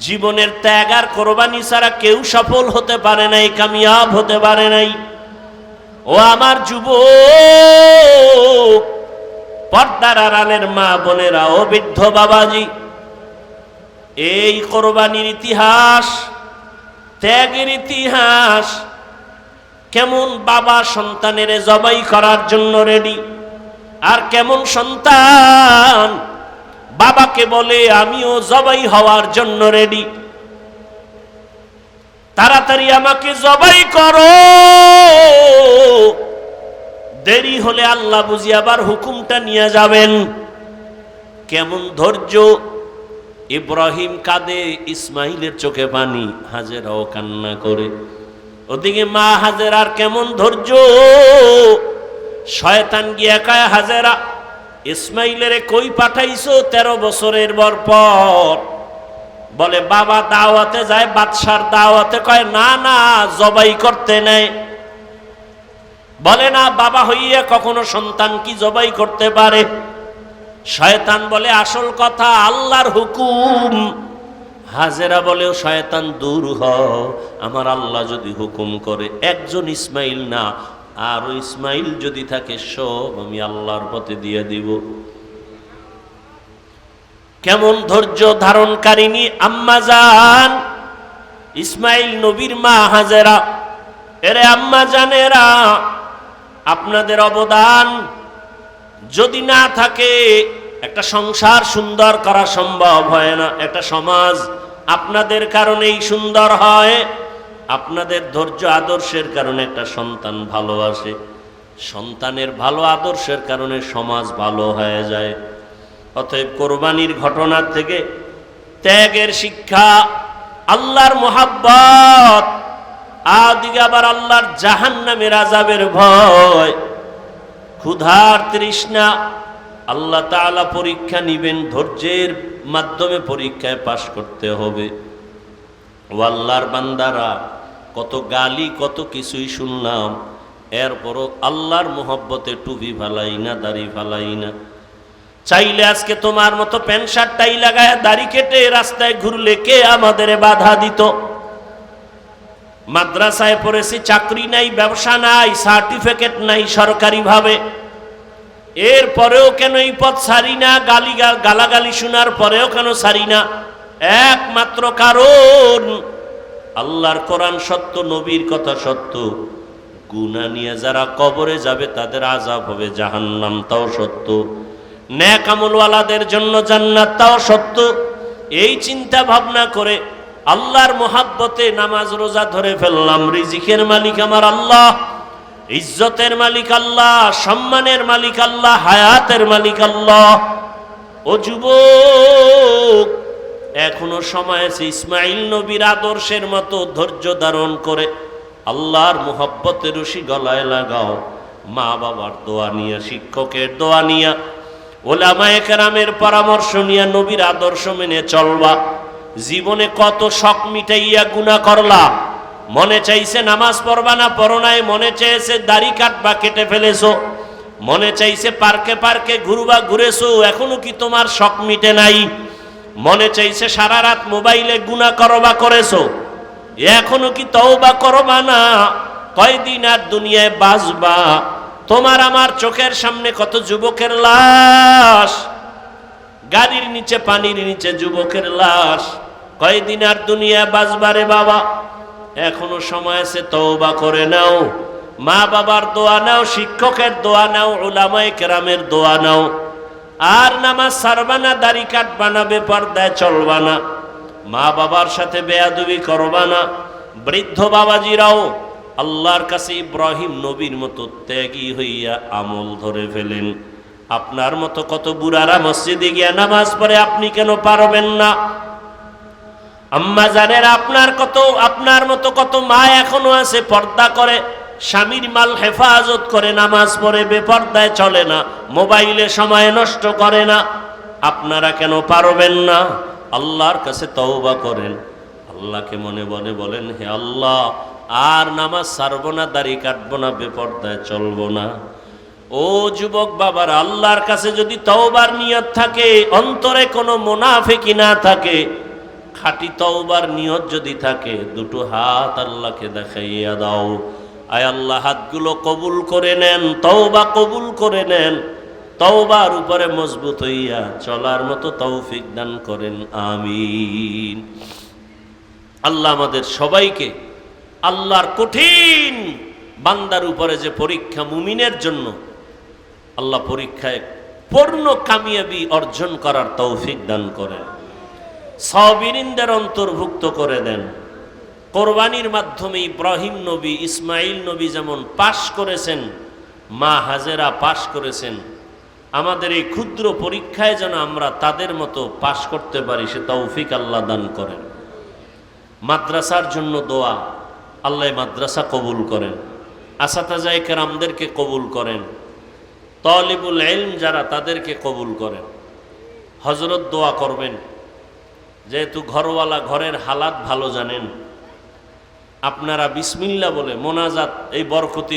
জীবনের ত্যাগ আর কোরবানি ছাড়া কেউ সফল হতে পারে নাই, কামিয়াব হতে পারে নাই। ও আমার যুবক, পর্দার আড়ালের মা বোনেরা, ও বৃদ্ধ বাবাজি, এই কোরবানির ইতিহাস, ত্যাগের ইতিহাস, কেমন বাবা সন্তানের জবাই করার জন্য রেডি, আর কেমন সন্তান বাবাকে বলে আমিও জবাই হওয়ার জন্য রেডি, তাড়াতাড়ি আমাকে জবাই করো, দেরি হলে আল্লাহ বুঝি আবার হুকুমটা নিয়ে যাবেন। কেমন ধৈর্য! ইব্রাহিম কাঁদে, ইসমাইলের চোখে পানি, হাজেরাও কান্না করে। ওদিকে মা হাজেরার কেমন ধৈর্য! শয়তান গিয়া কয়, হাজেরা ইসমাইলের কই পাঠাইছো 13 বছরের পর? বলে বাবা দাওয়াতে যায়, বাদশার দাওয়াতে। কয় না না, জবাই করতে নেয়। বলে না, বাবা হইয়া কখনো সন্তান কি জবাই করতে পারে? শয়তান বলে আসল কথা আল্লাহর হুকুম। হাজেরা বলে শয়তান দূর হ, আমার আল্লাহ যদি হুকুম করে একজন ইসমাইল না, আর ইসমাইল যদি থাকে সব আমি আল্লাহর পথে দিয়ে দিব। কেমন ধৈর্য ধারণকারিনী আম্মা জান ইসমাইল নবীর মা হাজেরা। এরে আম্মা জানেরা, আপনাদের অবদান যদি না থাকে একটা সংসার সুন্দর করা সম্ভব হয় না। একটা সমাজ আপনাদের কারণেই সুন্দর হয়, আপনাদের ধৈর্য আদর্শের কারণে একটা সন্তান ভালোবাসে, সন্তানের ভালো আদর্শের কারণে সমাজ ভালো হয়ে যায়। অতএব কোরবানির ঘটনার থেকে ত্যাগের শিক্ষা, আল্লাহর মোহাব্বত, আদিকে আবার আল্লাহর জাহান্নামের আযাবের ভয়, ক্ষুধার তৃষ্ণা। আল্লাহ তাআলা পরীক্ষা নিবেন, ধৈর্যের মাধ্যমে পরীক্ষায় পাশ করতে হবে। ও আল্লাহর বান্দারা, কত গালি কত কিছুই শুনলাম, এরপরও আল্লাহর মোহব্বতে টুপি ফালাই না, দাড়ি ফালাই না। চাইলে আজকে তোমার মতো প্যান্ট শার্ট টাই লাগায় দাড়ি কেটে রাস্তায় ঘুরলে কে আমাদের বাধা দিত? মাদ্রাসায় পড়েছি, চাকরি নাই, ব্যবসা নাই, সার্টিফিকেট নাই সরকারিভাবে, এরপরেও কেন এই পথ ছাড়ি না? গালাগালি শোনার পরেও কেন ছাড়ি না? একমাত্র কারণ আল্লাহর কোরআন সত্য, নবীর কথা সত্য। গুনাহ নিয়ে যারা কবরে যাবে তাদের আযাব হবে জাহান্নাম, তাও সত্য। নেক আমলওয়ালাদের জন্য জান্নাত, তাও সত্য। এই চিন্তা ভাবনা করে আল্লাহর মোহাব্বতে নামাজ রোজা ধরে ফেললাম। রিজিকের মালিক আমার আল্লাহ, ইজ্জতের মালিক আল্লাহ, সম্মানের মালিক আল্লাহ, হায়াতের মালিক আল্লাহ। ও যুবক, এখনো সময় আছে ইসমাইল নবীর আদর্শের মতো ধৈর্য ধারণ করে আল্লাহর মোহাব্বতের রশি গলায় লাগাও। মা বাবার দোয়া নিয়া, শিক্ষকের দোয়া নিয়া, ওলামায়ে কেরামের পরামর্শ নিয়া নবীর আদর্শ মেনে চলবা। জীবনে কত শখ মিটাইয়া গুনাহ করলা, মনে চাইছে নামাজ পড়বা না, পড়ো নাই। মনে চাইছে দাড়ি কাটবা, কেটে ফেলেছো। মনে চাইছে পার্কে পার্কে ঘুরবা, ঘুরেছো, এখনো কি তোমার শখ মিটে নাই? মনে চাইছে সারা রাত মোবাইলে গুনাহ করবা, করেছো, এখনো কি তওবা করবা না? কয়দিন আর দুনিয়ায় বাঁচবা? তোমার আমার চোখের সামনে কত যুবকের লাশ, গাড়ির নিচে পানির নিচে যুবকের লাশ। কয়দিন আর দুনিয়ায় বাঁচবারে বাবা? এখনো সময় আছে, তওবা করে নাও। মা বাবার দোয়া নাও, শিক্ষকের দোয়া নাও, উলামায়ে কেরামের দোয়া নাও। আর নামাজ ছাড়বা না, দাড়ি কাটবা না, বেপরদায় চলবা না, মা বাবার সাথে বেয়াদবি করবা না। বৃদ্ধ বাবাজিরাও আল্লাহর কাছে ইব্রাহিম নবীর মতো ত্যাগী হইয়া আমল ধরে ফেলেন। আপনার মতো কত বুড়ারা মসজিদে গিয়া নামাজ পড়ে, আপনি কেন পারবেন না? আম্মা জানেরা, আপনার মতো কত মা এখনো আছে পর্দা করে, স্বামীর মাল হেফাজত করে, নামাজ পড়ে, বেপর্দায় চলে না, মোবাইলে সময় নষ্ট করে না। আপনারা কেন পারবেন না? আল্লাহর কাছে তওবা করেন, আল্লাহকে মনে মনে বলেন, হে আল্লাহ, আর নামাজ ছাড়বো না, দাড়ি কাটবো না, বেপর্দায় চলবো না। ও যুবক বাবার, আল্লাহর কাছে যদি তওবার নিয়ত থাকে, অন্তরে কোনো মুনাফিকি না থাকে, খাঁটি তওবার নিয়ত যদি থাকে দুটো হাত আল্লাহকে দেখাইয়া দাও। আয় আল্লাহ, হাতগুলো কবুল করে নেন, তওবা কবুল করে নেন, তওবার উপরে মজবুত হইয়া চলার মতো তৌফিক দান করেন, আমিন। আল্লাহ আমাদের সবাইকে আল্লাহর কঠিন বান্দার উপরে যে পরীক্ষা মুমিনের জন্য, আল্লাহ পরীক্ষায় পূর্ণ কামিয়াবি অর্জন করার তৌফিক দান করেন, সাবিরিনদের অন্তর্ভুক্ত করে দেন। কোরবানির মাধ্যমে ইব্রাহিম নবী, ইসমাইল নবী যেমন পাশ করেছেন, মা হাজেরা পাশ করেছেন, আমাদের এই ক্ষুদ্র পরীক্ষায় যেন আমরা তাদের মতো পাশ করতে পারি, সে তৌফিক আল্লাহ দান করেন। মাদ্রাসার জন্য দোয়া, আল্লাহ মাদ্রাসা কবুল করেন, আসাতাজায়ে কেরামদেরকে কবুল করেন, তালিবুল ইলম যারা তাদেরকে কবুল করেন। হযরত দোয়া করবেন, যেহেতু ঘরওয়ালা ঘরের হালাত ভালো জানেন, আপনারা বিসমিল্লাহ বলে মোনাজাত এই বরকতি